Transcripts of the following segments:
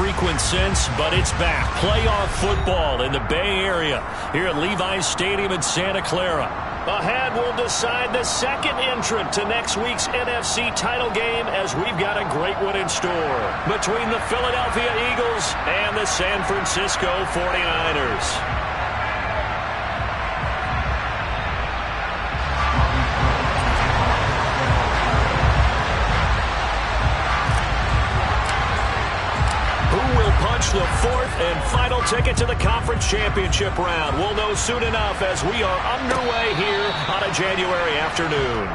infrequent since, but it's back. Playoff football in the Bay Area here at Levi's Stadium in Santa Clara. Ahead, we'll decide the second entrant to next week's NFC title game, as we've got a great one in store between the Philadelphia Eagles and the San Francisco 49ers. The fourth and final ticket to the conference championship round. We'll know soon enough as we are underway here on a January afternoon.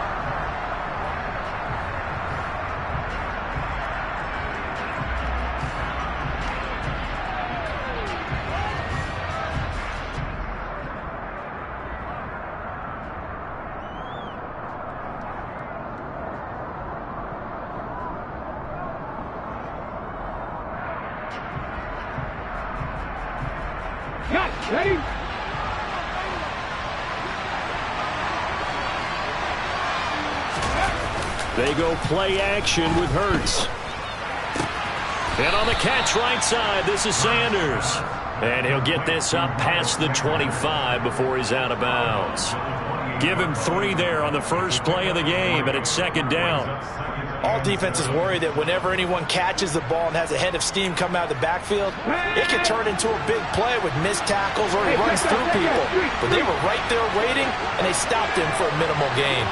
Ready? They go play action with Hurts. And on the catch right side, this is Sanders. And he'll get this up past the 25 before he's out of bounds. Give him 3 there on the first play of the game, and it's second down. All defenses worry that whenever anyone catches the ball and has a head of steam come out of the backfield, it can turn into a big play with missed tackles or he runs through people. But they were right there waiting, and they stopped him for a minimal gain.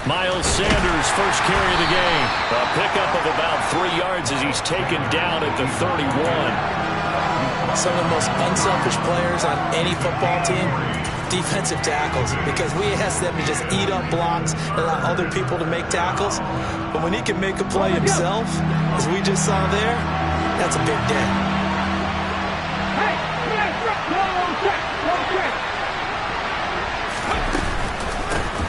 Miles Sanders, first carry of the game. A pickup of about 3 yards as he's taken down at the 31. Some of the most unselfish players on any football team, defensive tackles, because we ask them to just eat up blocks and allow other people to make tackles. But when he can make a play himself, as we just saw there, that's a big day.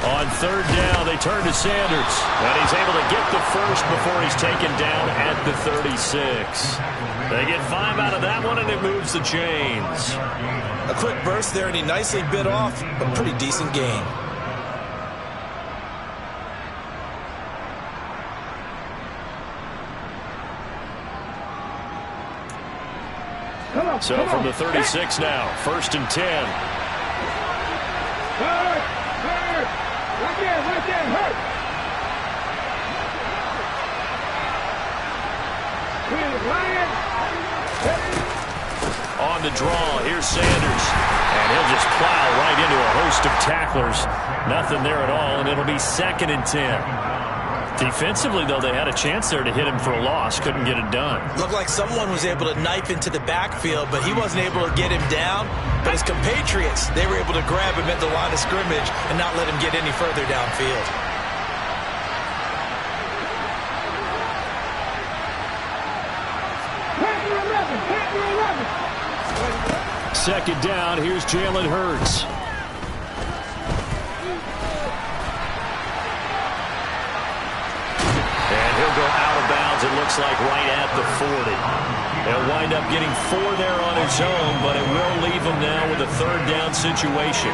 On third down, they turn to Sanders, and he's able to get the first before he's taken down at the 36. They get 5 out of that one, and it moves the chains. A quick burst there, and he nicely bit off a pretty decent gain. So from the 36 now, first and 10. Right there, hurt. On the draw, here's Sanders. And he'll just plow right into a host of tacklers. Nothing there at all, and it'll be second and 10. Defensively, though, they had a chance there to hit him for a loss. Couldn't get it done. Looked like someone was able to knife into the backfield, but he wasn't able to get him down. But his compatriots, they were able to grab him at the line of scrimmage and not let him get any further downfield. Second down, here's Jalen Hurts. And he'll go out of bounds, it looks like, right at the 40. He'll wind up getting 4 there on his own, but it will leave him now with a third down situation.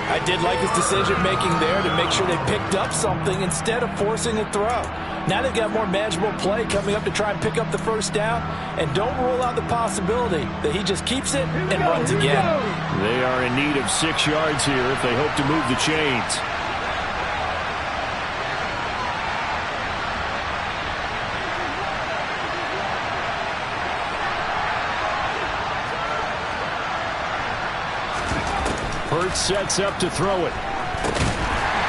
I did like his decision-making there to make sure they picked up something instead of forcing a throw. Now they've got more manageable play coming up to try and pick up the first down, and don't rule out the possibility that he just keeps it and runs again. They are in need of 6 yards here if they hope to move the chains. Hurts sets up to throw it.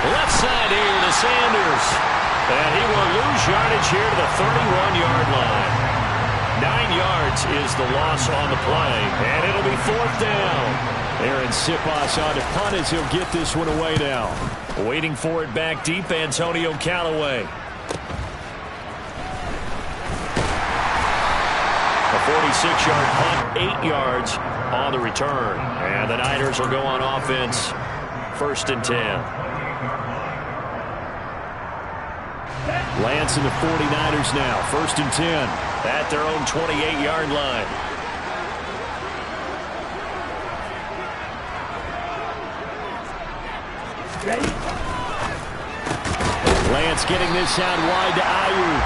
Left side here to Sanders. And he will lose yardage here to the 31-yard line. 9 yards is the loss on the play. And it'll be fourth down. Aaron Siposs on to punt as he'll get this one away now. Waiting for it back deep, Antonio Callaway. A 46-yard punt, 8 yards on the return. And the Niners will go on offense, first and 10. Lance and the 49ers now, first and 10 at their own 28-yard line. Lance getting this out wide to Ayuk.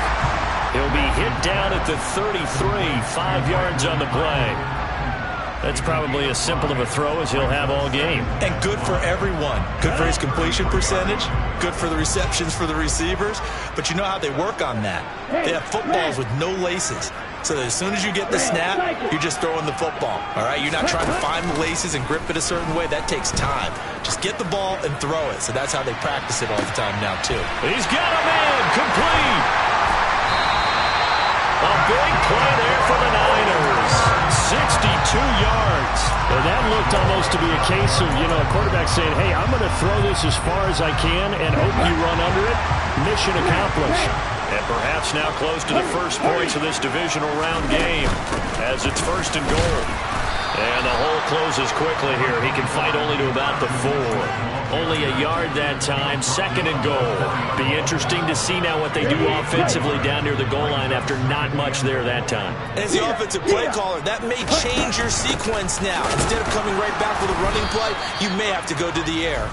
He'll be hit down at the 33, 5 yards on the play. That's probably as simple of a throw as he'll have all game. And good for everyone. Good for his completion percentage. Good for the receptions for the receivers. But you know how they work on that. They have footballs with no laces. So that as soon as you get the snap, you're just throwing the football. All right? You're not trying to find the laces and grip it a certain way. That takes time. Just get the ball and throw it. So that's how they practice it all the time now, too. He's got a man. Complete. A big play there for the Niners. 62 yards. And that looked almost to be a case of, a quarterback saying, hey, I'm going to throw this as far as I can and hope you run under it. Mission accomplished. And perhaps now close to the first points of this divisional round game as it's 1st and goal. And the hole closes quickly here. He can fight only to about the 4. Only a yard that time. 2nd and goal. Be interesting to see now what they do offensively down near the goal line after not much there that time. As the offensive play caller, that may change your sequence now. Instead of coming right back with a running play, you may have to go to the air.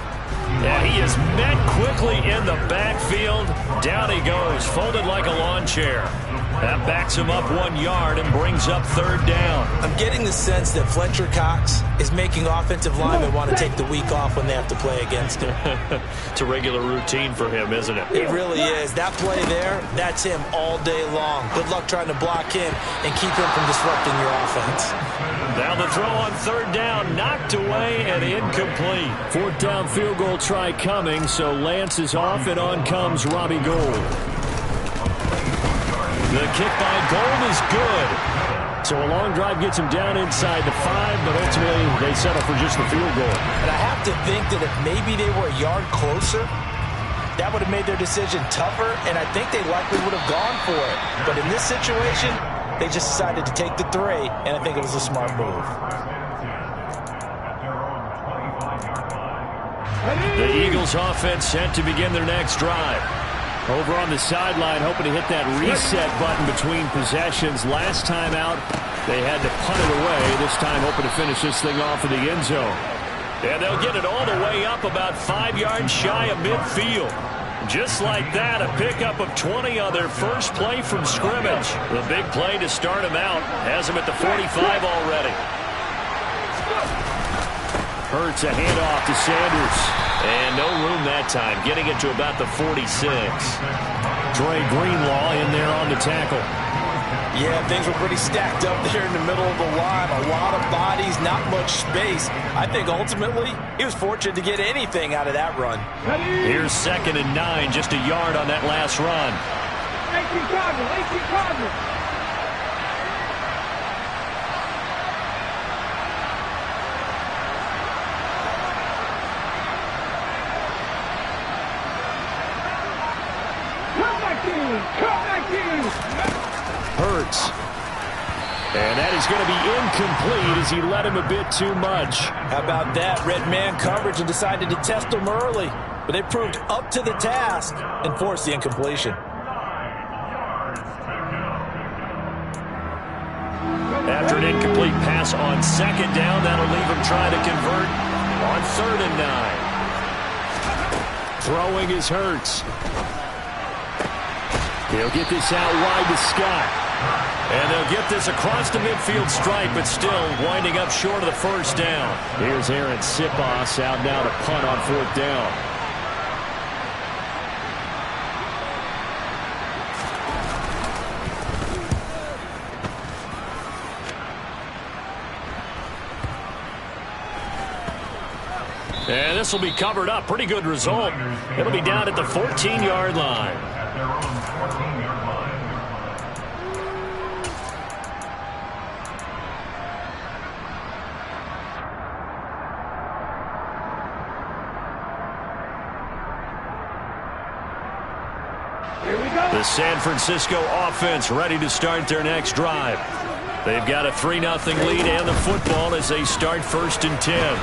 Yeah, he is met quickly in the backfield. Down he goes, folded like a lawn chair. That backs him up 1 yard and brings up 3rd down. I'm getting the sense that Fletcher Cox is making offensive linemen want to take the week off when they have to play against him. It's a regular routine for him, isn't it? It really is. That play there, that's him all day long. Good luck trying to block him and keep him from disrupting your offense. Now the throw on 3rd down, knocked away and incomplete. 4th down field goal try coming, so Lance is off and on comes Robbie Gould. The kick by Gould is good. So a long drive gets him down inside the 5, but ultimately they settle for just the field goal. And I have to think that if maybe they were a yard closer, that would have made their decision tougher, and I think they likely would have gone for it. But in this situation, they just decided to take the 3, and I think it was a smart move. The Eagles offense set to begin their next drive. Over on the sideline, hoping to hit that reset button between possessions. Last time out, they had to punt it away. This time, hoping to finish this thing off in the end zone. And they'll get it all the way up about 5 yards shy of midfield. Just like that, a pickup of 20 on their first play from scrimmage. The big play to start him out has him at the 45 already. Hurts a handoff to Sanders. And no room that time, getting it to about the 46. Dre Greenlaw in there on the tackle. Yeah, things were pretty stacked up there in the middle of the line. A lot of bodies, not much space. I think ultimately he was fortunate to get anything out of that run. Here's 2nd and 9, just a yard on that last run. 18 Cardinals. Hurts. And that is going to be incomplete as he let him a bit too much. How about that? Red man coverage and decided to test him early. But they proved up to the task and forced the incompletion. After an incomplete pass on 2nd down, that'll leave him trying to convert on 3rd and 9. Throwing is Hurts. He'll get this out wide to Scott. And they'll get this across the midfield stripe, but still winding up short of the 1st down. Here's Aaron Sipos out now to punt on 4th down. And this will be covered up. Pretty good result. It'll be down at the 14-yard line. The San Francisco offense ready to start their next drive. They've got a 3-0 lead and the football as they start 1st and 10.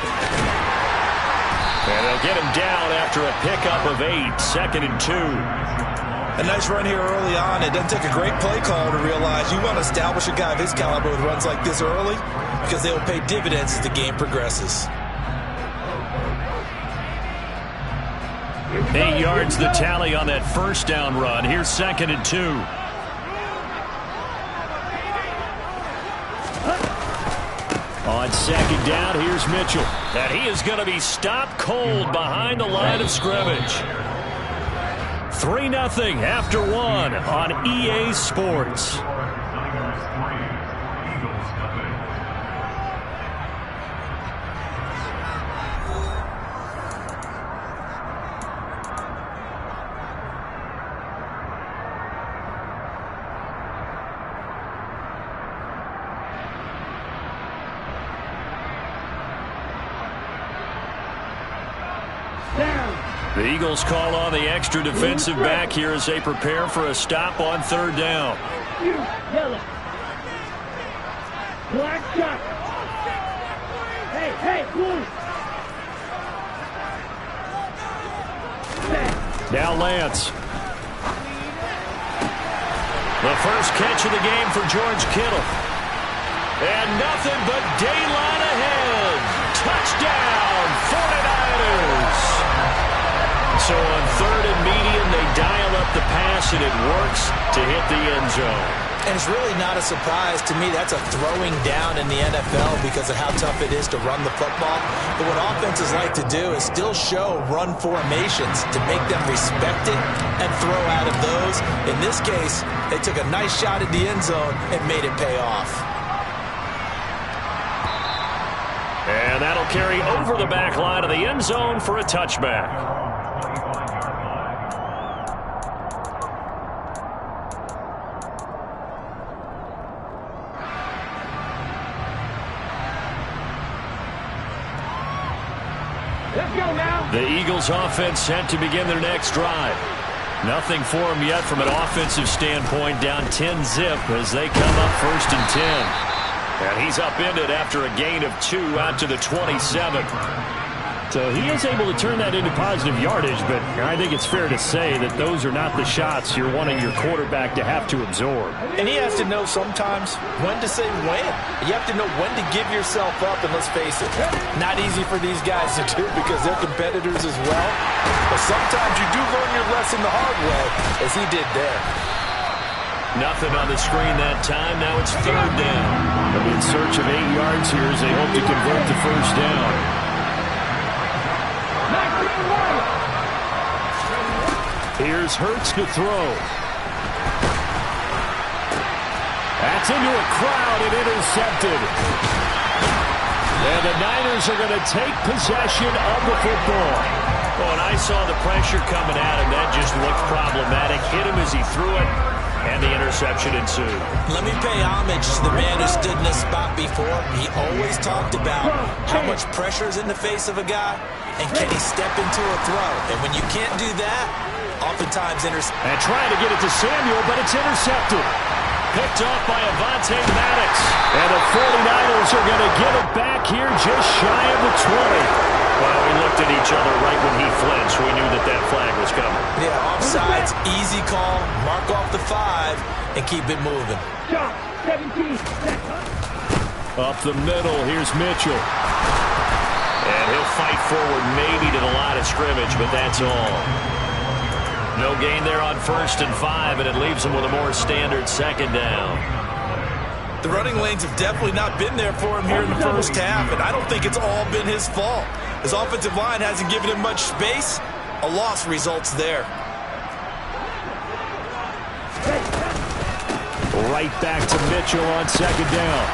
And they'll get him down after a pickup of 8, 2nd and 2. A nice run here early on. It doesn't take a great play call to realize you want to establish a guy of his caliber with runs like this early because they will pay dividends as the game progresses. 8 yards the tally on that first down run. Here's 2nd and 2. On 2nd down, here's Mitchell. And he is going to be stopped cold behind the line of scrimmage. 3-0 after 1 on EA Sports. The Eagles call on the extra defensive back here as they prepare for a stop on 3rd down. Yellow. Black shot. Hey, blue. Now Lance. The first catch of the game for George Kittle. And nothing but daylight ahead. Touchdown, 49ers. So on 3rd and medium, they dial up the pass, and it works to hit the end zone. And it's really not a surprise to me. That's a throwing down in the NFL because of how tough it is to run the football. But what offenses like to do is still show run formations to make them respect it and throw out of those. In this case, they took a nice shot at the end zone and made it pay off. And that'll carry over the back line of the end zone for a touchback. The Eagles offense set to begin their next drive. Nothing for them yet from an offensive standpoint, down 10-zip as they come up 1st and 10. And he's upended after a gain of 2 out to the 27. So he is able to turn that into positive yardage, but I think it's fair to say that those are not the shots you're wanting your quarterback to have to absorb. And he has to know sometimes when to say when. You have to know when to give yourself up, and let's face it, not easy for these guys to do because they're competitors as well. But sometimes you do learn your lesson the hard way, as he did there. Nothing on the screen that time. Now it's 3rd down. In search of 8 yards here as they hope to convert the first down. Here's Hurts to throw. That's into a crowd and intercepted. And the Niners are going to take possession of the football. Oh, and I saw the pressure coming at him. That just looked problematic. Hit him as he threw it, and the interception ensued. Let me pay homage to the man who stood in this spot before. He always talked about how much pressure is in the face of a guy, and can he step into a throw. And when you can't do that, oftentimes and trying to get it to Samuel, but it's intercepted. Picked off by Avonte Maddox. And the 49ers are going to get it back here just shy of the 20. Well, we looked at each other right when he flinched. We knew that that flag was coming. Yeah, offsides, easy call, mark off the 5, and keep it moving. Up the middle, here's Mitchell. And he'll fight forward maybe to the line of scrimmage, but that's all. No gain there on 1st and 5, and it leaves him with a more standard 2nd down. The running lanes have definitely not been there for him here in the first half, and I don't think it's all been his fault. His offensive line hasn't given him much space. A loss results there. Right back to Mitchell on 2nd down.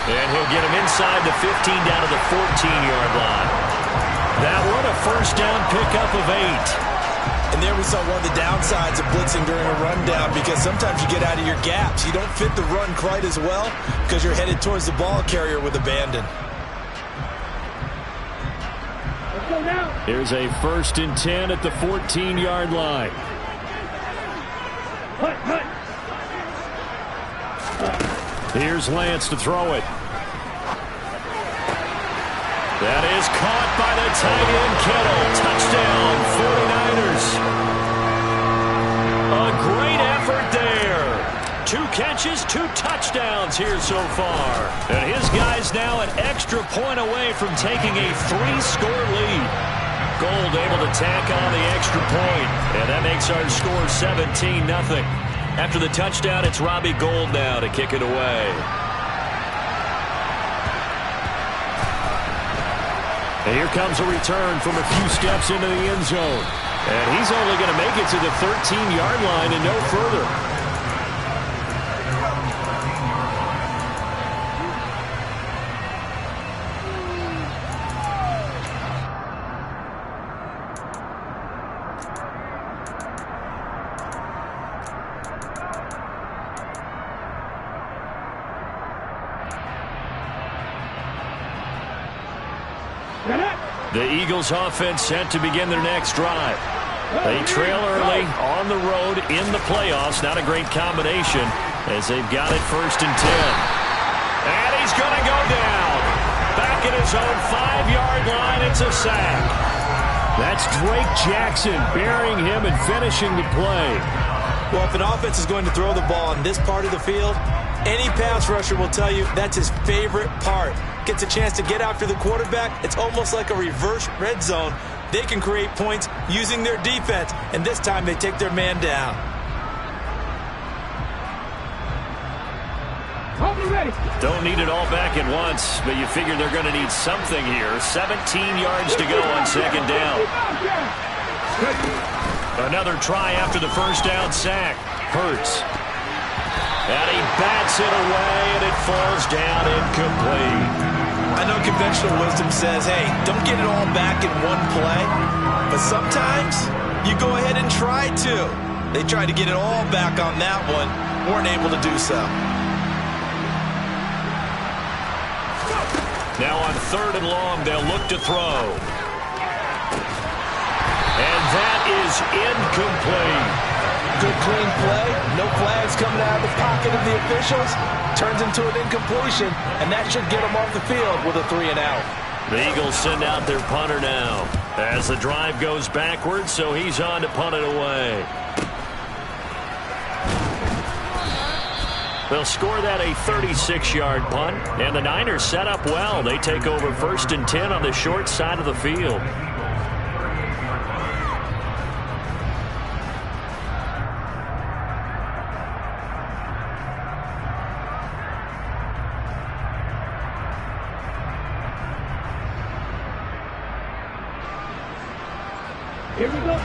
And he'll get him inside the 15 down to the 14-yard line. That one a first down pickup of 8. And there we saw one of the downsides of blitzing during a rundown because sometimes you get out of your gaps. You don't fit the run quite as well because you're headed towards the ball carrier with abandon. Here's a 1st and 10 at the 14-yard line. Here's Lance to throw it. That is caught by the tight end Kittle. Touchdown, 49ers. A great effort there. 2 catches, 2 touchdowns here so far. And his guys now an extra point away from taking a 3-score lead. Gold able to tack on the extra point, and that makes our score 17-0. After the touchdown, it's Robbie Gould now to kick it away. And here comes a return from a few steps into the end zone. And he's only going to make it to the 13-yard line and no further. The Eagles offense set to begin their next drive. They trail early on the road in the playoffs. Not a great combination as they've got it 1st and 10. And he's going to go down. Back at his own 5-yard line. It's a sack. That's Drake Jackson burying him and finishing the play. Well, if an offense is going to throw the ball in this part of the field, any pass rusher will tell you that's his favorite part. Gets a chance to get after the quarterback. It's almost like a reverse red zone. They can create points using their defense, and this time they take their man down. Don't need it all back at once, but you figure they're going to need something here. 17 yards to go on 2nd down. Another try after the 1st down sack. Hurts. And he bats it away, and it falls down incomplete. I know conventional wisdom says, hey, don't get it all back in one play. But sometimes you go ahead and try to. They tried to get it all back on that one. Weren't able to do so. Now on 3rd and long, they'll look to throw. And that is incomplete. Good clean play. No flags coming out of the pocket of the officials. Turns into an incompletion, and that should get them off the field with a 3-and-out. The Eagles send out their punter now as the drive goes backwards, so he's on to punt it away. They'll score that a 36-yard punt, and the Niners set up well. They take over 1st and 10 on the short side of the field.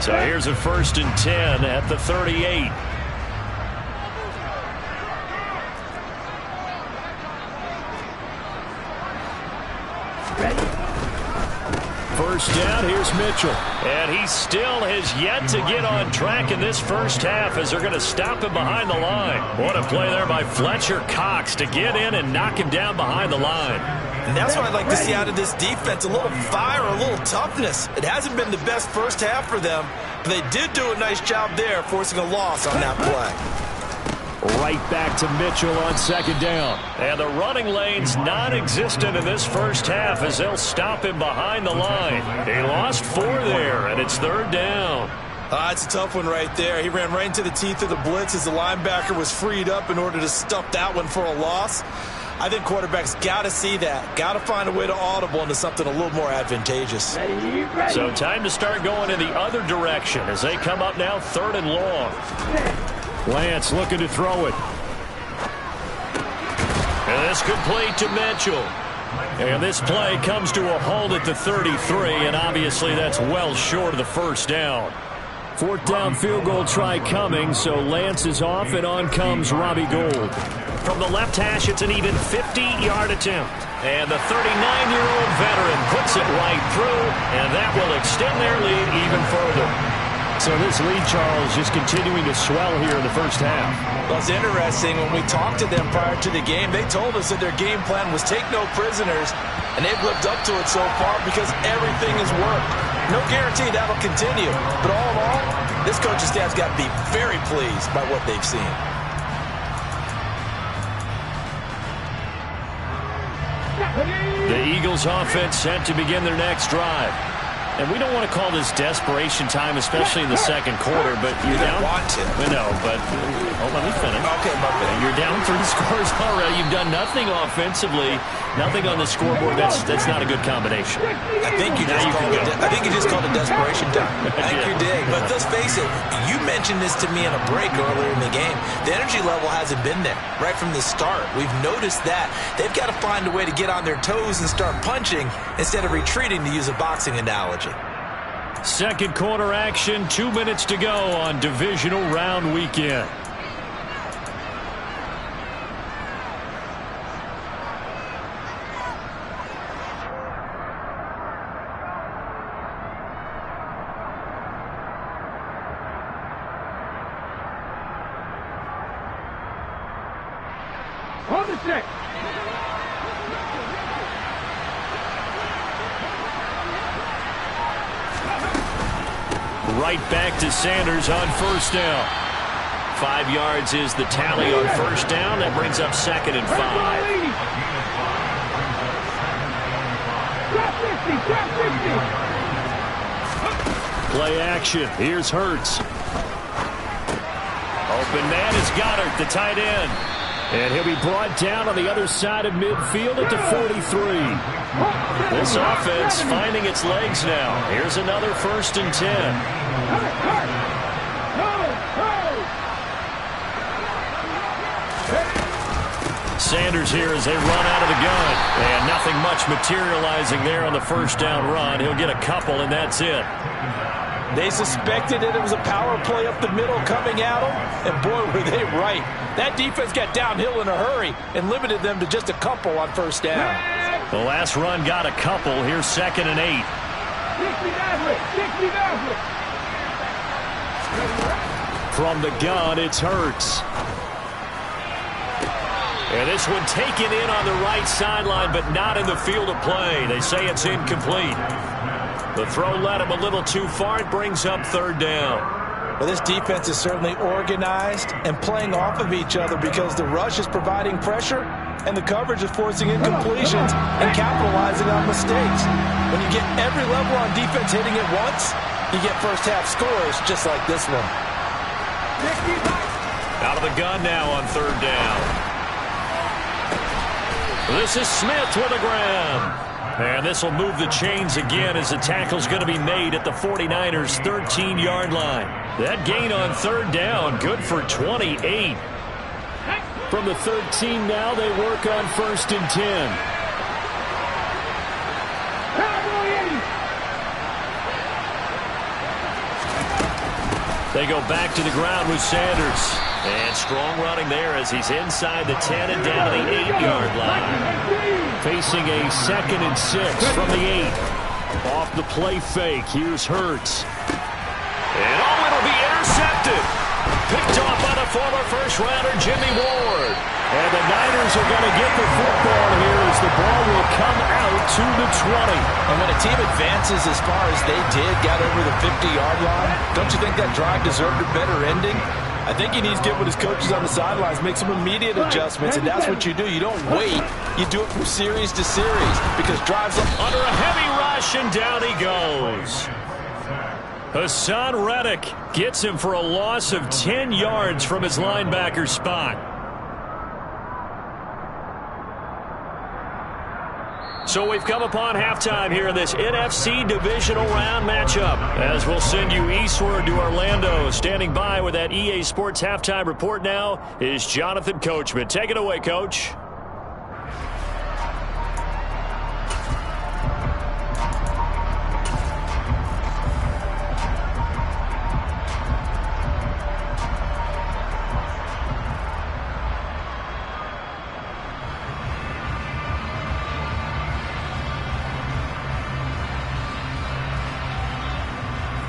So here's a 1st and 10 at the 38. First down, here's Mitchell. And he still has yet to get on track in this first half as they're going to stop him behind the line. What a play there by Fletcher Cox to get in and knock him down behind the line. And that's what I'd like to see out of this defense, a little fire, a little toughness. It hasn't been the best first half for them, but they did do a nice job there, forcing a loss on that play. Right back to Mitchell on 2nd down. And the running lane's non-existent in this first half as they'll stop him behind the line. He lost 4 there, and it's 3rd down. It's a tough one right there. He ran right into the teeth of the blitz as the linebacker was freed up in order to stuff that one for a loss. I think quarterbacks got to see that. Got to find a way to audible into something a little more advantageous. So time to start going in the other direction as they come up now 3rd and long. Lance looking to throw it. And this complete to Mitchell. And this play comes to a halt at the 33, and obviously that's well short of the 1st down. 4th down field goal try coming, so Lance is off, and on comes Robbie Gould. From the left hash, it's an even 50-yard attempt. And the 39-year-old veteran puts it right through, and that will extend their lead even further. So this lead, Charles, just continuing to swell here in the first half. Well, it's interesting. When we talked to them prior to the game, they told us that their game plan was take no prisoners, and they've lived up to it so far because everything has worked. No guarantee that'll continue. But all in all, this coaching staff's got to be very pleased by what they've seen. The Eagles offense set to begin their next drive. And we don't want to call this desperation time, especially in the second quarter, but you're down. Want to. No, but let me finish. Okay, my bad. You're down 3 scores already. You've done nothing offensively, nothing on the scoreboard. That's not a good combination. I think you just called it desperation time. I think you did. But let's face it, you mentioned this to me in a break earlier in the game. The energy level hasn't been there right from the start. We've noticed that. They've got to find a way to get on their toes and start punching instead of retreating, to use a boxing analogy. Second quarter action, 2 minutes to go on divisional round weekend. On the stick. Right back to Sanders on first down. 5 yards is the tally on first down. That brings up 2nd and 5. Play action. Here's Hurts. Open man is Goddard, the tight end. And he'll be brought down on the other side of midfield at the 43. This offense finding its legs now. Here's another 1st and 10. Sanders here as they run out of the gun. And nothing much materializing there on the first down run. He'll get a couple, and that's it. They suspected that it was a power play up the middle coming at them, and boy, were they right. That defense got downhill in a hurry and limited them to just a couple on first down. The last run got a couple. Here's 2nd and 8. From the gun, it's Hurts. And this one taken in on the right sideline, but not in the field of play. They say it's incomplete. The throw led him a little too far. It brings up 3rd down. Well, this defense is certainly organized and playing off of each other because the rush is providing pressure and the coverage is forcing incompletions and capitalizing on mistakes. When you get every level on defense hitting it once, you get first half scores just like this one. Out of the gun now on 3rd down. This is Smith with a grab. And this will move the chains again as the tackle's going to be made at the 49ers' 13-yard line. That gain on 3rd down, good for 28. From the 13 now, they work on 1st and 10. They go back to the ground with Sanders. And strong running there as he's inside the 10 and down to the 8-yard line. Facing a 2nd and 6 from the 8. Off the play fake, here's Hurts. And it'll be intercepted. Picked off by the former first-rounder Jimmy Ward. And the Niners are going to get the football here as the ball will come out to the 20. And when a team advances as far as they did, got over the 50-yard line, don't you think that drive deserved a better ending? I think he needs to get with his coaches on the sidelines, make some immediate adjustments, and that's what you do. You don't wait. You do it from series to series because drives up under a heavy rush, and down he goes. Hassan Reddick gets him for a loss of 10 yards from his linebacker spot. So we've come upon halftime here in this NFC divisional round matchup. As we'll send you eastward to Orlando. Standing by with that EA Sports halftime report now is Jonathan Coachman. Take it away, Coach.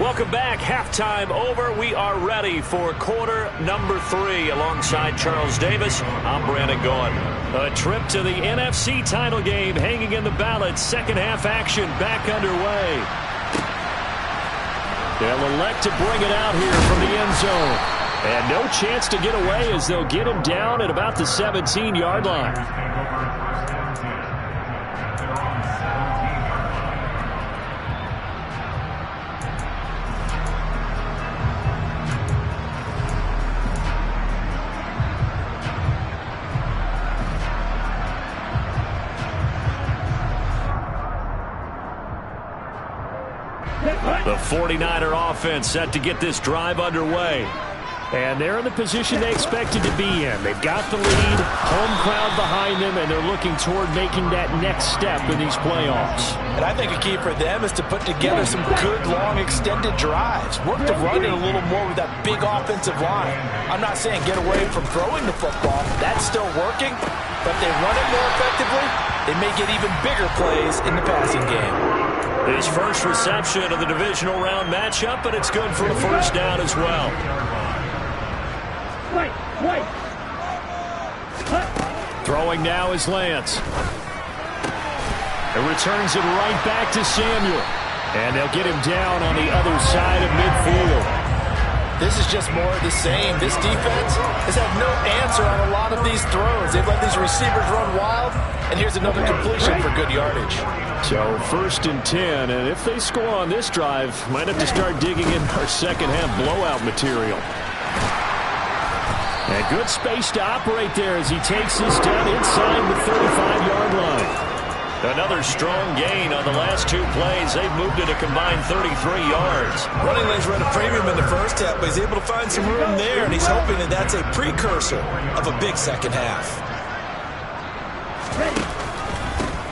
Welcome back. Halftime over. We are ready for quarter number 3. Alongside Charles Davis, I'm Brandon Gaughan. A trip to the NFC title game hanging in the balance. Second half action back underway. They'll elect to bring it out here from the end zone. And no chance to get away as they'll get him down at about the 17-yard line. The 49er offense set to get this drive underway. And they're in the position they expected to be in. They've got the lead, home crowd behind them, and they're looking toward making that next step in these playoffs. And I think a key for them is to put together some good, long, extended drives. Work the run in a little more with that big offensive line. I'm not saying get away from throwing the football. That's still working. But if they run it more effectively, they may get even bigger plays in the passing game. His first reception of the divisional round matchup, and it's good for a first down as well. Throwing now is Lance. It returns it right back to Samuel. And they'll get him down on the other side of midfield. This is just more of the same. This defense has had no answer on a lot of these throws. They've let these receivers run wild, and here's another completion for good yardage. So 1st and 10, and if they score on this drive, might have to start digging in our second half blowout material. And good space to operate there as he takes this down inside the 35-yard line. Another strong gain on the last 2 plays. They've moved it a combined 33 yards. Running lanes were at a premium in the first half, but he's able to find some room there, and he's hoping that that's a precursor of a big second half.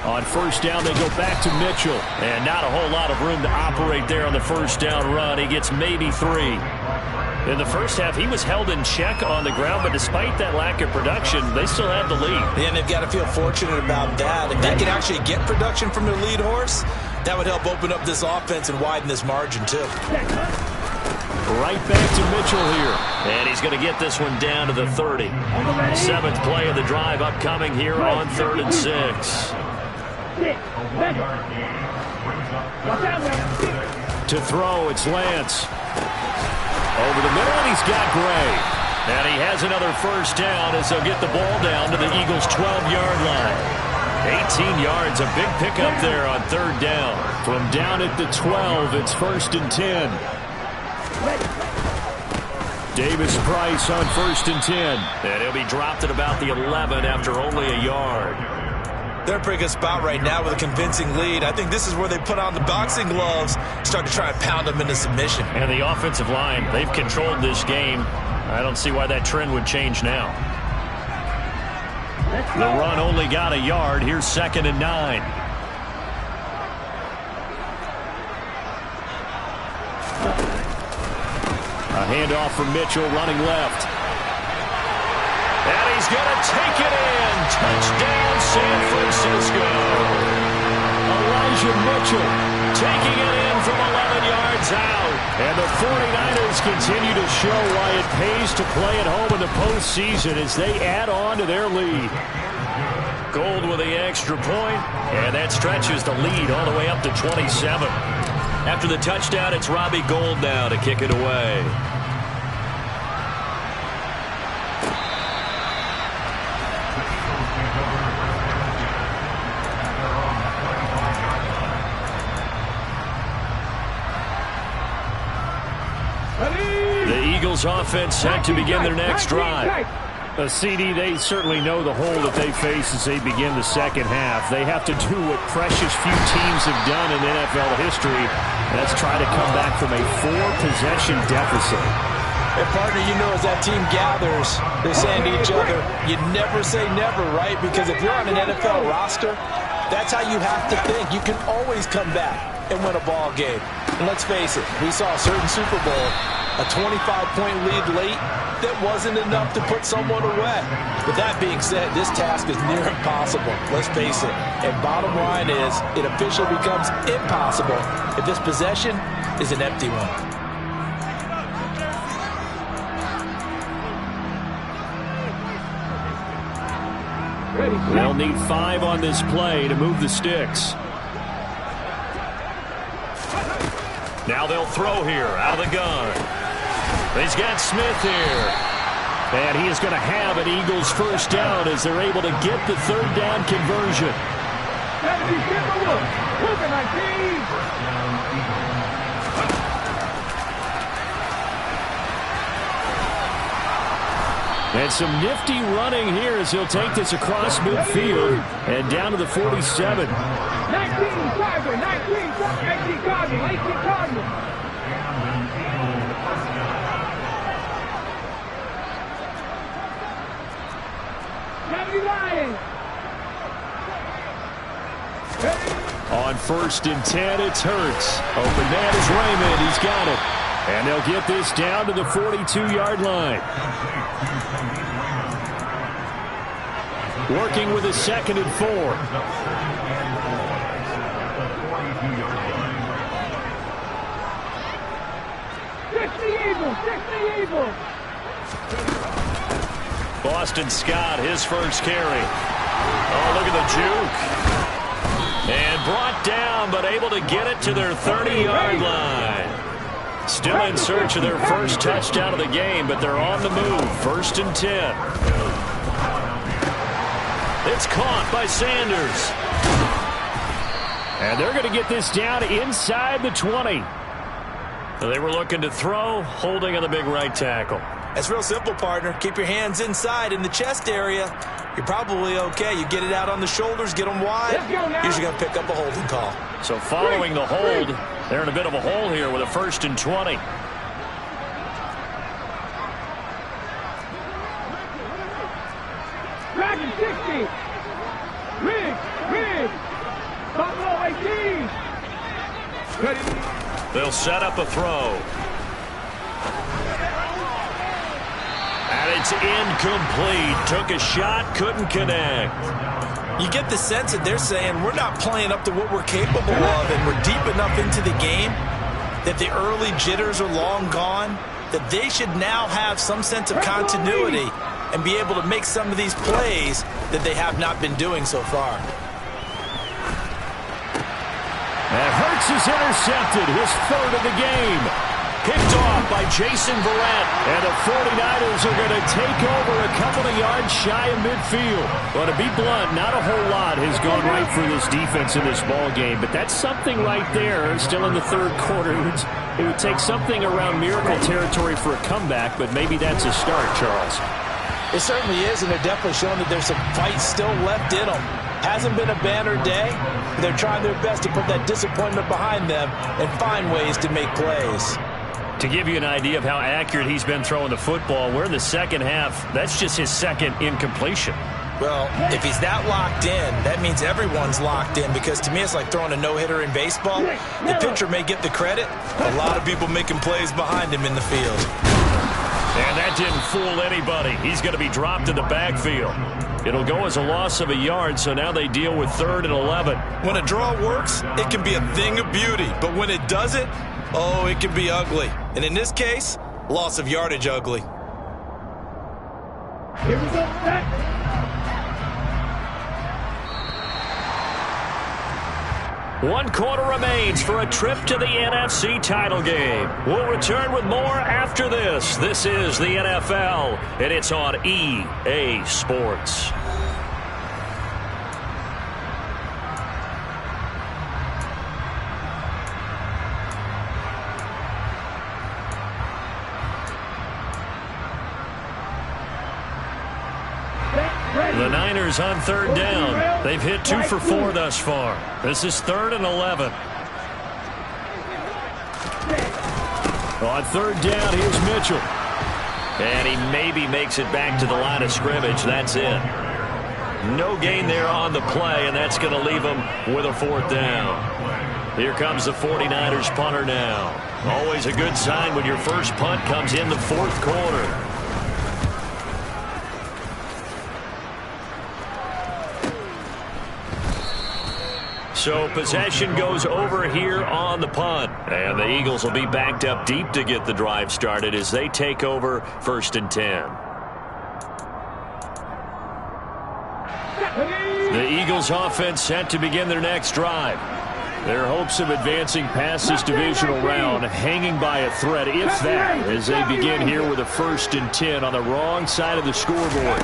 On first down, they go back to Mitchell. And not a whole lot of room to operate there on the first down run. He gets maybe 3. In the first half, he was held in check on the ground, but despite that lack of production, they still have the lead. Yeah, and they've got to feel fortunate about that. If they can actually get production from their lead horse, that would help open up this offense and widen this margin, too. Right back to Mitchell here. And he's going to get this one down to the 30. 7th play of the drive upcoming here on 3rd and 6. To throw, it's Lance. Over the middle, and he's got Gray. And he has another first down as they'll get the ball down to the Eagles' 12-yard line. 18 yards, a big pickup there on 3rd down. From down at the 12, it's 1st and 10. Davis Price on 1st and 10. And he'll be dropped at about the 11 after only a yard. They're in a pretty good spot right now with a convincing lead. I think this is where they put on the boxing gloves, start to try and pound them into submission. And the offensive line, they've controlled this game. I don't see why that trend would change now. The run only got a yard. Here's 2nd and 9. A handoff from Mitchell running left. And he's going to take it in. Touchdown, San Francisco. Elijah Mitchell taking it in from 11 yards out. And the 49ers continue to show why it pays to play at home in the postseason as they add on to their lead. Gold with the extra point, and that stretches the lead all the way up to 27. After the touchdown, it's Robbie Gould now to kick it away. The Eagles offense set to begin their next drive. CD, they certainly know the hole that they face as they begin the second half. They have to do what precious few teams have done in NFL history, and that's try to come back from a 4-possession deficit. And partner, you know, as that team gathers, they're saying to each other, you never say never, right? Because if you're on an NFL roster, that's how you have to think. You can always come back and win a ball game. And let's face it, we saw a certain Super Bowl, a 25-point lead late, that wasn't enough to put someone away. But that being said, this task is near impossible. Let's face it. And bottom line is, it officially becomes impossible if this possession is an empty one. They'll need 5 on this play to move the sticks. Now they'll throw here out of the gun. He's got Smith here. And he is going to have an Eagles first down as they're able to get the 3rd down conversion. And some nifty running here as he'll take this across midfield and down to the 47. 19 Cardinals. On 1st and 10, it's Hurts. Open man is Raymond. He's got it. And they'll get this down to the 42-yard line. Working with a 2nd and 4. Boston Scott, his first carry. Oh, look at the juke. And brought down, but able to get it to their 30-yard line. Still in search of their first touchdown of the game, but they're on the move. 1st and 10. It's caught by Sanders. And they're going to get this down inside the 20. They were looking to throw, holding on the big right tackle. It's real simple, partner. Keep your hands inside in the chest area. You're probably okay. You get it out on the shoulders, get them wide. Usually going to pick up a holding call. So following the hold, they're in a bit of a hole here with a 1st and 20. Dragon 60. Rig. Buffalo 18. They'll set up a throw. And it's incomplete. Took a shot, couldn't connect. You get the sense that they're saying we're not playing up to what we're capable of, and we're deep enough into the game that the early jitters are long gone, that they should now have some sense of continuity and be able to make some of these plays that they have not been doing so far. And Hurts is intercepted, his 3rd of the game. Picked off by Jason Verrett. And the 49ers are going to take over a couple of yards shy of midfield. Well, to be blunt, not a whole lot has gone right for this defense in this ball game. But that's something right there, still in the 3rd quarter. It would take something around miracle territory for a comeback, but maybe that's a start, Charles. It certainly is, and they're definitely showing that there's some fight still left in them. Hasn't been a banner day. They're trying their best to put that disappointment behind them and find ways to make plays. To give you an idea of how accurate he's been throwing the football, we're in the 2nd half. That's just his 2nd incompletion. Well, if he's that locked in, that means everyone's locked in, because to me it's like throwing a no-hitter in baseball. The pitcher may get the credit. A lot of people making plays behind him in the field. And that didn't fool anybody. He's going to be dropped in the backfield. It'll go as a loss of a yard, so now they deal with 3rd and 11. When a draw works, it can be a thing of beauty. But when it doesn't, oh, it can be ugly. And in this case, loss of yardage ugly. Here we go, set. One quarter remains for a trip to the NFC title game. We'll return with more after this. This is the NFL, and it's on EA Sports. The Niners on 3rd down. They've hit 2 for 4 thus far. This is 3rd and 11. On 3rd down, here's Mitchell. And he maybe makes it back to the line of scrimmage. That's it. No gain there on the play, and that's going to leave him with a 4th down. Here comes the 49ers punter now. Always a good sign when your first punt comes in the 4th quarter. So possession goes over here on the punt. And the Eagles will be backed up deep to get the drive started as they take over 1st and 10. The Eagles offense set to begin their next drive. Their hopes of advancing past this divisional round hanging by a thread, if that, as they begin here with a 1st and 10 on the wrong side of the scoreboard.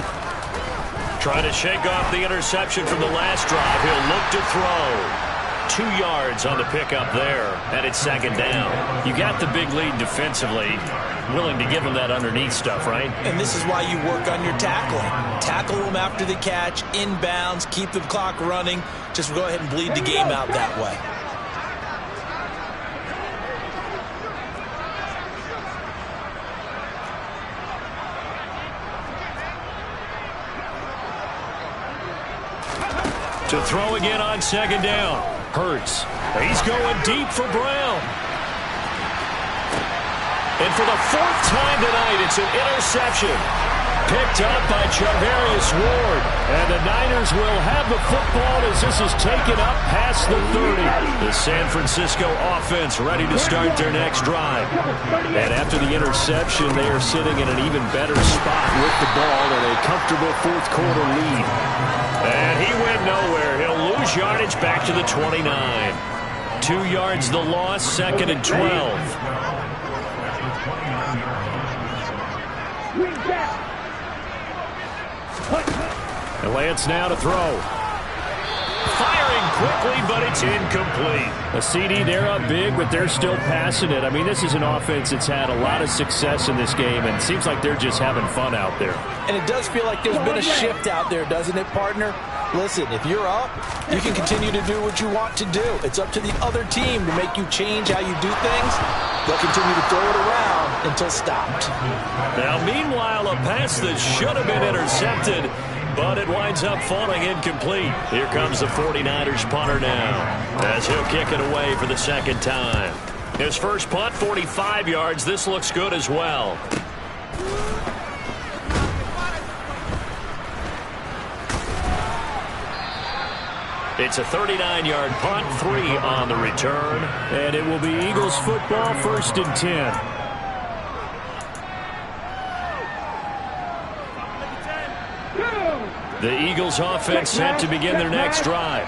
Trying to shake off the interception from the last drive. He'll look to throw. 2 yards on the pickup there, and it's 2nd down. You got the big lead defensively. Willing to give them that underneath stuff, right? And this is why you work on your tackling. Tackle them after the catch, inbounds, keep the clock running. Just go ahead and bleed the game out that way. To throw again on second down. Hurts. He's going deep for Brown. And for the fourth time tonight, it's an interception. Picked up by Charvarius Ward. And the Niners will have the football as this is taken up past the 30. The San Francisco offense ready to start their next drive. And after the interception, they are sitting in an even better spot with the ball and a comfortable fourth quarter lead. And he went nowhere. He'll lose yardage back to the 29. 2 yards the loss, 2nd and 12. And Lance now to throw. Firing quickly, but it's incomplete. A CD, they're up big, but they're still passing it. I mean, this is an offense that's had a lot of success in this game, and it seems like they're just having fun out there. And it does feel like there's been a shift out there, doesn't it, partner? Listen, if you're up, you can continue to do what you want to do. It's up to the other team to make you change how you do things. They'll continue to throw it around until stopped. Now, meanwhile, a pass that should have been intercepted, but it winds up falling incomplete. Here comes the 49ers punter now, as he'll kick it away for the second time. His first punt, 45 yards. This looks good as well. It's a 39-yard punt, 3 on the return, and it will be Eagles football, 1st and 10. The Eagles offense set to begin their next drive.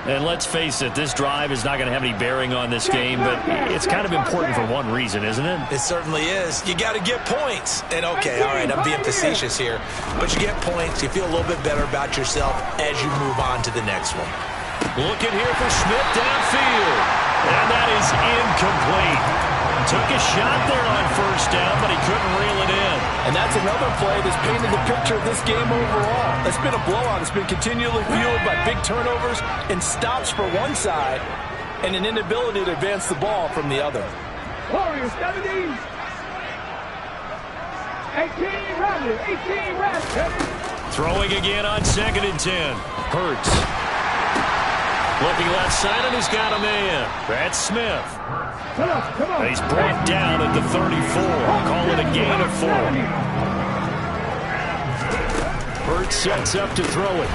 And let's face it, this drive is not going to have any bearing on this game, but it's kind of important for one reason, isn't it? It certainly is. You got to get points. And okay, all right, I'm being facetious here, but you get points, you feel a little bit better about yourself as you move on to the next one. Looking here for Smith downfield, and that is incomplete. Took a shot there on first down, but he couldn't reel it in. And that's another play that's painted the picture of this game overall. It's been a blowout. It's been continually fueled by big turnovers and stops for one side and an inability to advance the ball from the other. Warriors 70. 18 rounded. 18 rounded. Throwing again on 2nd and 10. Hurts. Looking left side, and he's got a man. That's Smith. Come on. He's brought down at the 34. Call it a gain of 4. Hurts sets up to throw it.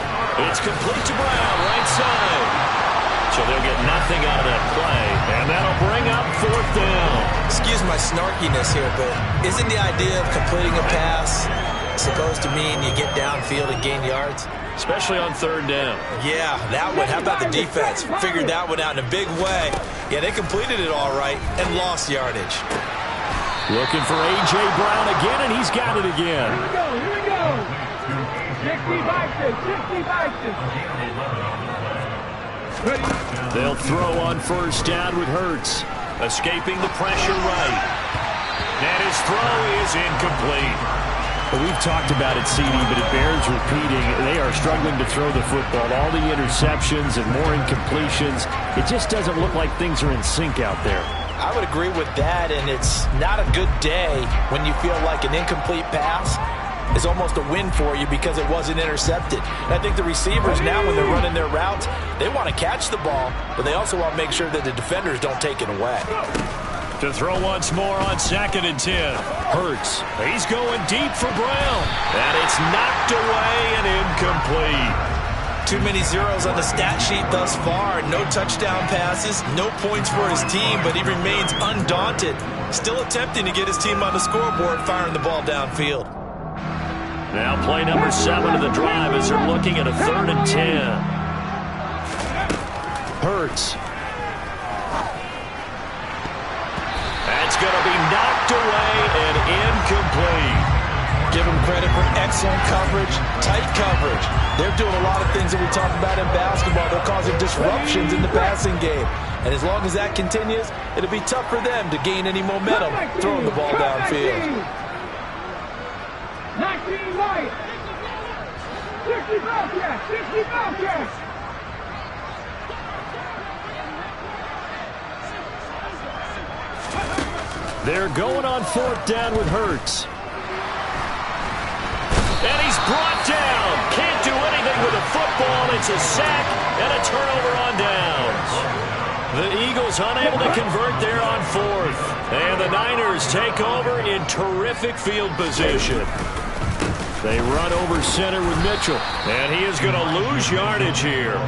It's complete to Brown, right side. So they'll get nothing out of that play, and that'll bring up 4th down. Excuse my snarkiness here, but isn't the idea of completing a pass supposed to mean you get downfield and gain yards? Especially on 3rd down. Yeah, that one. How about the defense? Figured that one out in a big way. Yeah, they completed it all right and lost yardage. Looking for A.J. Brown again, and he's got it again. Here we go. 60 They'll throw on 1st down with Hurts. Escaping the pressure right. And his throw is incomplete. Well, we've talked about it, CD, but it bears repeating. They are struggling to throw the football. All the interceptions and more incompletions. It just doesn't look like things are in sync out there. I would agree with that, and it's not a good day when you feel like an incomplete pass is almost a win for you because it wasn't intercepted. And I think the receivers now, when they're running their routes, they want to catch the ball, but they also want to make sure that the defenders don't take it away. To throw once more on 2nd and 10. Hurts. He's going deep for Brown. And it's knocked away and incomplete. Too many zeros on the stat sheet thus far. No touchdown passes, no points for his team, but he remains undaunted. Still attempting to get his team on the scoreboard, firing the ball downfield. Now play number 7 of the drive as they're looking at a 3rd and 10. Hurts. That's going to be knocked away and incomplete. Give them credit for excellent coverage, tight coverage. They're doing a lot of things that we talk about in basketball. They're causing disruptions in the passing game. And as long as that continues, it'll be tough for them to gain any momentum throwing the ball downfield. 19 right. 60 Bobcats. 60 Bobcats. They're going on 4th down with Hurts. And he's brought down. Can't do anything with the football. It's It's a sack and a turnover on downs. The Eagles unable to convert there on fourth. And the Niners take over in terrific field position. They run over center with Mitchell. And he is going to lose yardage here.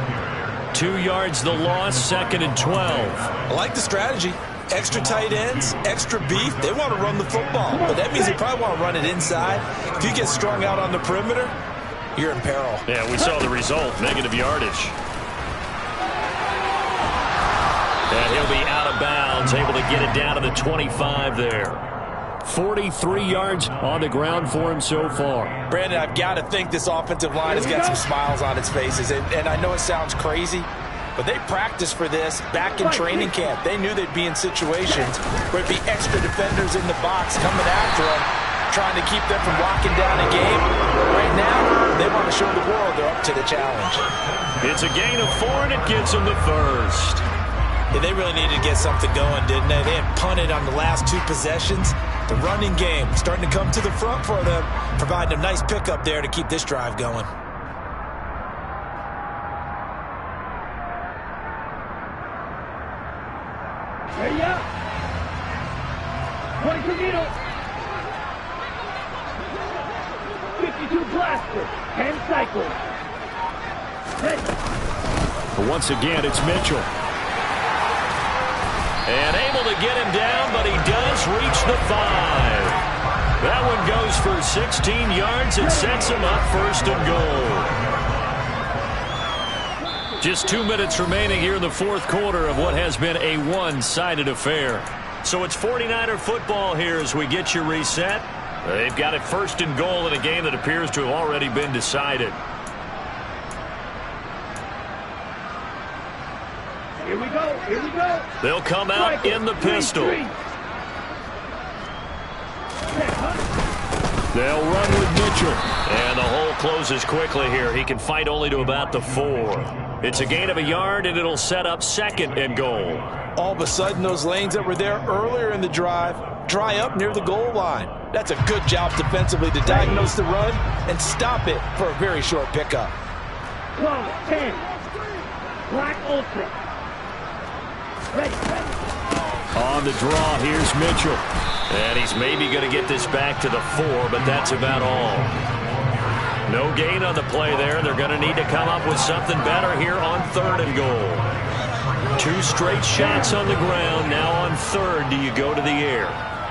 2 yards the loss, 2nd and 12. I like the strategy. Extra tight ends, extra beef. They want to run the football, but that means they probably want to run it inside. If you get strung out on the perimeter, you're in peril. Yeah, we saw the result, negative yardage. And he'll be out of bounds, able to get it down to the 25 there. 43 yards on the ground for him so far. Brandon, I've got to think this offensive line has got some smiles on its faces. And I know it sounds crazy, but they practiced for this back in training camp. They knew they'd be in situations where it'd be extra defenders in the box coming after them, trying to keep them from locking down a game. Right now, they want to show the world they're up to the challenge. It's a gain of 4, and it gets them the first. Yeah, they really needed to get something going, didn't they? They had punted on the last 2 possessions. The running game starting to come to the front for them, providing a nice pickup there to keep this drive going. Ready up. 22 needle. 52 blaster. 10 cycles. Ready. But once again, it's Mitchell. And able to get him down, but he does reach the 5. That one goes for 16 yards and sets him up 1st and goal. Just 2 minutes remaining here in the 4th quarter of what has been a one-sided affair. So it's 49er football here as we get you reset. They've got it 1st and goal in a game that appears to have already been decided. Here we go. Here we go. They'll come out in the pistol. They'll run with Mitchell. And the hole closes quickly here. He can fight only to about the 4. It's a gain of a yard, and it'll set up 2nd and goal. All of a sudden, those lanes that were there earlier in the drive dry up near the goal line. That's a good job defensively to diagnose the run and stop it for a very short pickup. 12, 10. Black Ultra. Ready. On the draw, here's Mitchell. And he's maybe going to get this back to the 4, but that's about all. No gain on the play there. They're going to need to come up with something better here on 3rd and goal. 2 straight shots on the ground. Now on 3rd, do you go to the air?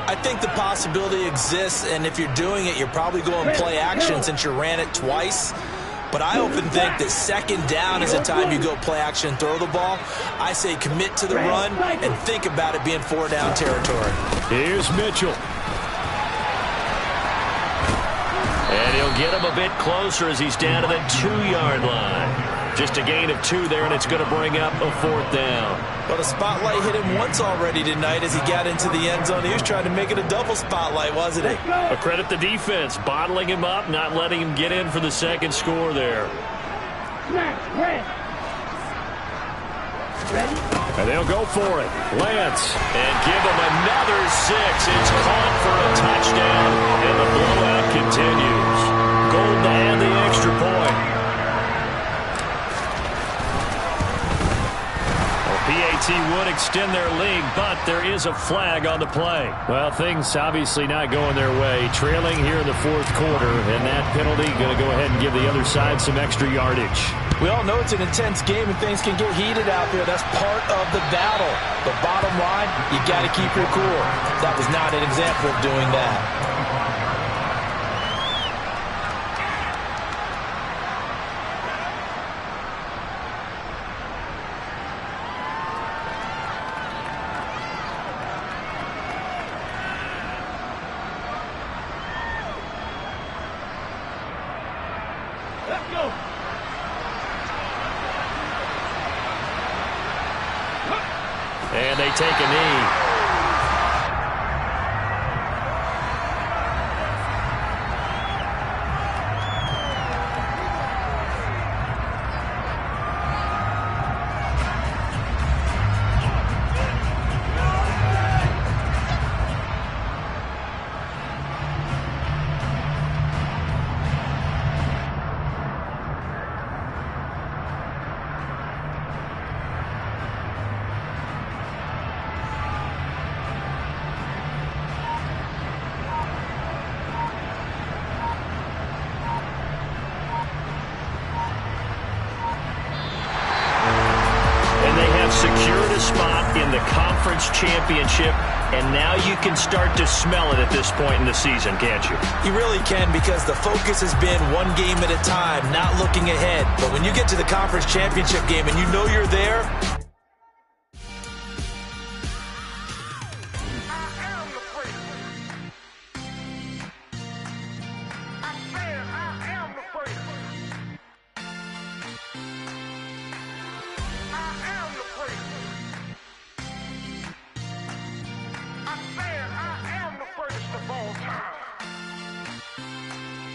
I think the possibility exists, and if you're doing it, you're probably going play action since you ran it twice. But I often think that 2nd down is the time you go play action and throw the ball. I say commit to the run and think about it being 4-down territory. Here's Mitchell. And he'll get him a bit closer as he's down to the 2-yard line. Just a gain of 2 there, and it's going to bring up a 4th down. Well, the spotlight hit him once already tonight as he got into the end zone. He was trying to make it a double spotlight, wasn't he? A credit the defense, bottling him up, not letting him get in for the 2nd score there. And they'll go for it. Lance. And give him another 6. It's caught for a touchdown, and the blowout continues. Gold to add the extra point. PAT would extend their lead, but there is a flag on the play. Well, things obviously not going their way. Trailing here in the 4th quarter, and that penalty going to go ahead and give the other side some extra yardage. We all know it's an intense game and things can get heated out there. That's part of the battle. But bottom line, you got to keep your cool. That was not an example of doing that. And they take a knee. a spot in the conference championship, and now you can start to smell it at this point in the season, can't you? You really can, because the focus has been one game at a time, not looking ahead. But when you get to the conference championship game and you know you're there,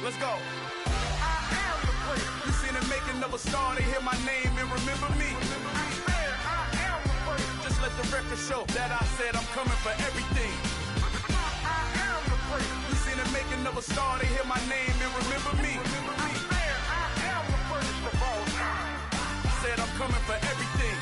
Let's go. I am the place. You seen it making of a star, they hear my name and remember me. I am the place. Just let the record show that I said I'm coming for everything. I am the place. You seen it making of a star, they hear my name and remember me. I am the first of all time. Said I'm coming for everything.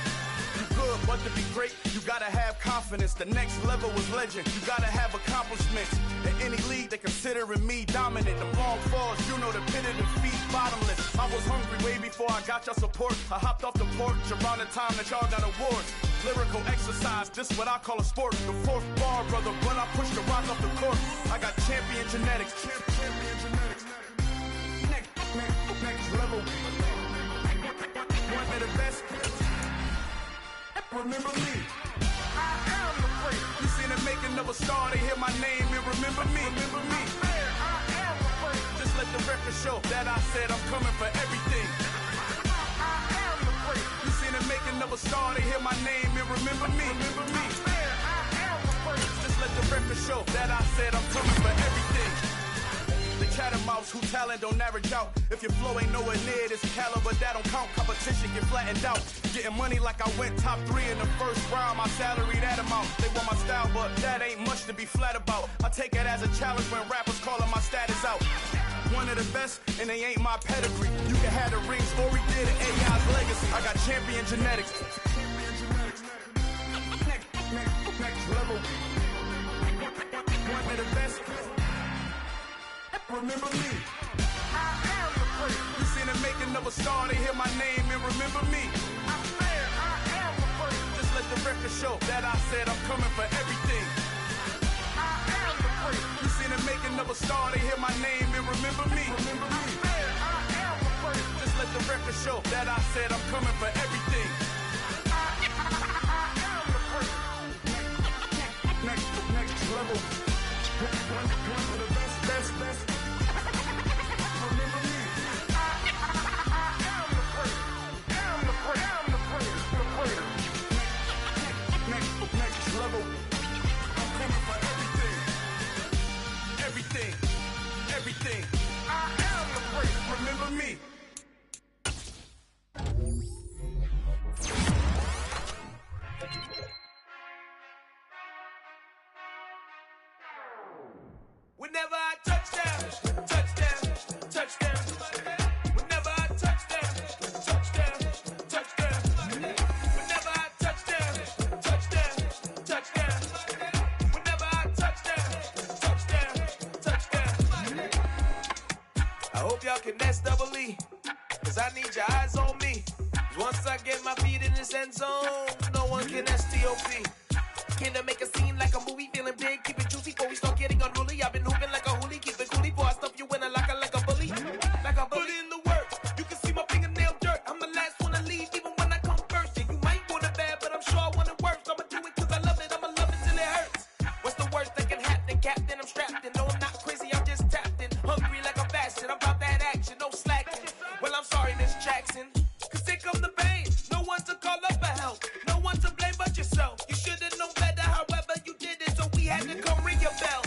You good, but to be great, you gotta have confidence. The next level was legend. You gotta have accomplishments. In any league, they considering me dominant. The long falls, you know the pit of defeat, bottomless. I was hungry way before I got your support. I hopped off the porch around the time that y'all got awards. Lyrical exercise, this what I call a sport. The fourth bar, brother, when I push the rock off the court. I got champion genetics. Champion genetics. Next level. One of the best. Remember me. I am the place. You seen the making of a star, they hear my name and remember me. Remember me. I am the place. Just let the record show that I said I'm coming for everything. I am the place. You seen the making of a star, they hear my name and remember me. Remember me. I am the place. Just let the record show that I said I'm coming for everything. The chattermouths who talent don't average out. If your flow ain't nowhere near this caliber, that don't count. Competition get flattened out. Getting money like I went top 3 in the first round. My salary that amount. They want my style, but that ain't much to be flat about. I take it as a challenge when rappers calling my status out. One of the best, and they ain't my pedigree. You can have the rings, or we did it, AI's legacy. I got champion genetics. Next level. One of the best. Remember me. I am the place. You seen the making of a star, they hear my name and remember me. I am the place. Just let the record show that I said I'm coming for everything. I am the place. You seen the making of a star, they hear my name and remember me. Remember me. I am the place. Just let the record show that I said I'm coming for everything. I am the place. Next level. One of the best. Everything. I am the place. Remember me. Whenever I touchdown. Whenever I touchdown. Whenever I touchdown. Whenever I touchdown. I hope y'all can double E, cause I need your eyes on me. Once I get my feet in this end zone, no one can STOP. Can I make a scene like a movie, feeling big, keep it juicy before we start getting unruly. I've been hooping like a hoolie, keep it coolie before I stuff you in a locker like a bully. Like a bully. Put in the work, you can see my fingernail dirt. I'm the last one to leave, even when I come first. Yeah, you might want it bad, but I'm sure I want it worse. I'ma do it cause I love it, I'ma love it till it hurts. What's the worst that can happen, Captain? I'm strapped in, no I'm not crazy, I'm just tapped in. Hungry like a bastard, I'm about that action, no slacking. Well, I'm sorry, Miss Jackson, cause here come the pain. No one to call up for help, no one to blame but yourself. You should've known better, however you did it, so we had to come ring your bell.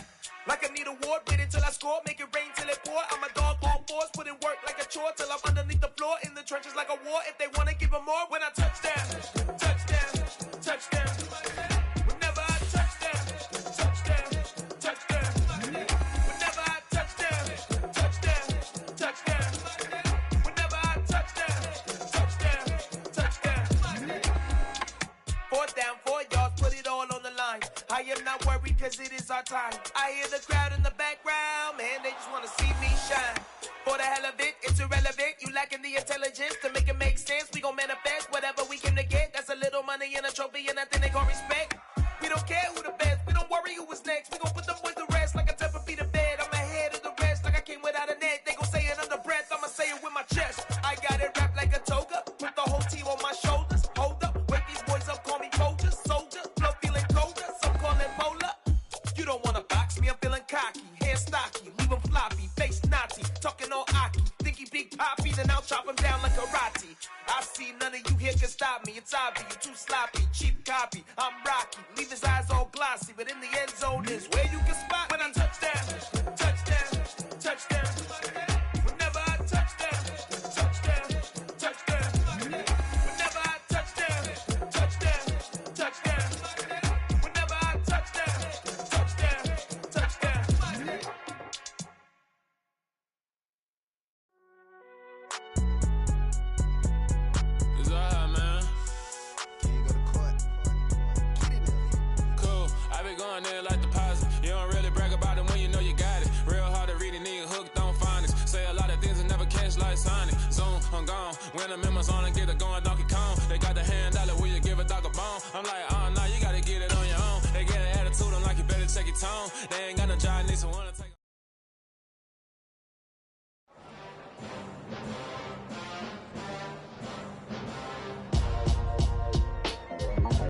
Like I need a ward, wait until I score, make it rain till it pour. I'm a dog on fours, put in work like a chore till I'm underneath the floor, in the trenches like a war. If they wanna give them more, when I touchdown. Whenever I touchdown. Whenever I touchdown. Whenever I touchdown. Fourth down, 4 yards, put it all on the line. I am not worried cause it is our time. I hear the crowd in the background, man, they just wanna see me shine. For the hell of it, It's irrelevant, you lacking the intelligence to make it make sense. We gon' manifest whatever we came to get. That's a little money and a trophy and nothing they gon' respect. We don't care who the best, we don't worry who was next. We gon' put them boys to rest like a temper feet of bed. I'm ahead of the rest like I came without a net. They gon' say it under breath, I'ma say it with my chest. I got it wrapped like a toga, put the whole team on my shoulders. Hold up, wake these boys up, call me Folger, soldier. Flow feeling colder, some call it polar. You don't wanna box me, I'm feeling cocky. Hair stocky, leave him floppy, face Nazi. Talking all Aki, think he big poppy, then I'll chop him down like karate. I see none of you here can stop me. It's obvious, you too sloppy, cheap copy. I'm Rocky, leave his eyes all glossy, but in the end zone is where you can spot when I touchdown, touchdown, touchdown. Whenever I touchdown, touchdown, touchdown. Whenever I touchdown, touchdown, touchdown. Whenever I touchdown, touchdown, touchdown. It's all right, man. Can you go to court? Get in there. Cool. I been going there like deposit. You don't really brag about it when you know you got it. Real hard to read a nigga hooked on phonics. Say a lot of things and never catch like Sonic. Zoom, I'm gone. When I'm in my zone, I get it going.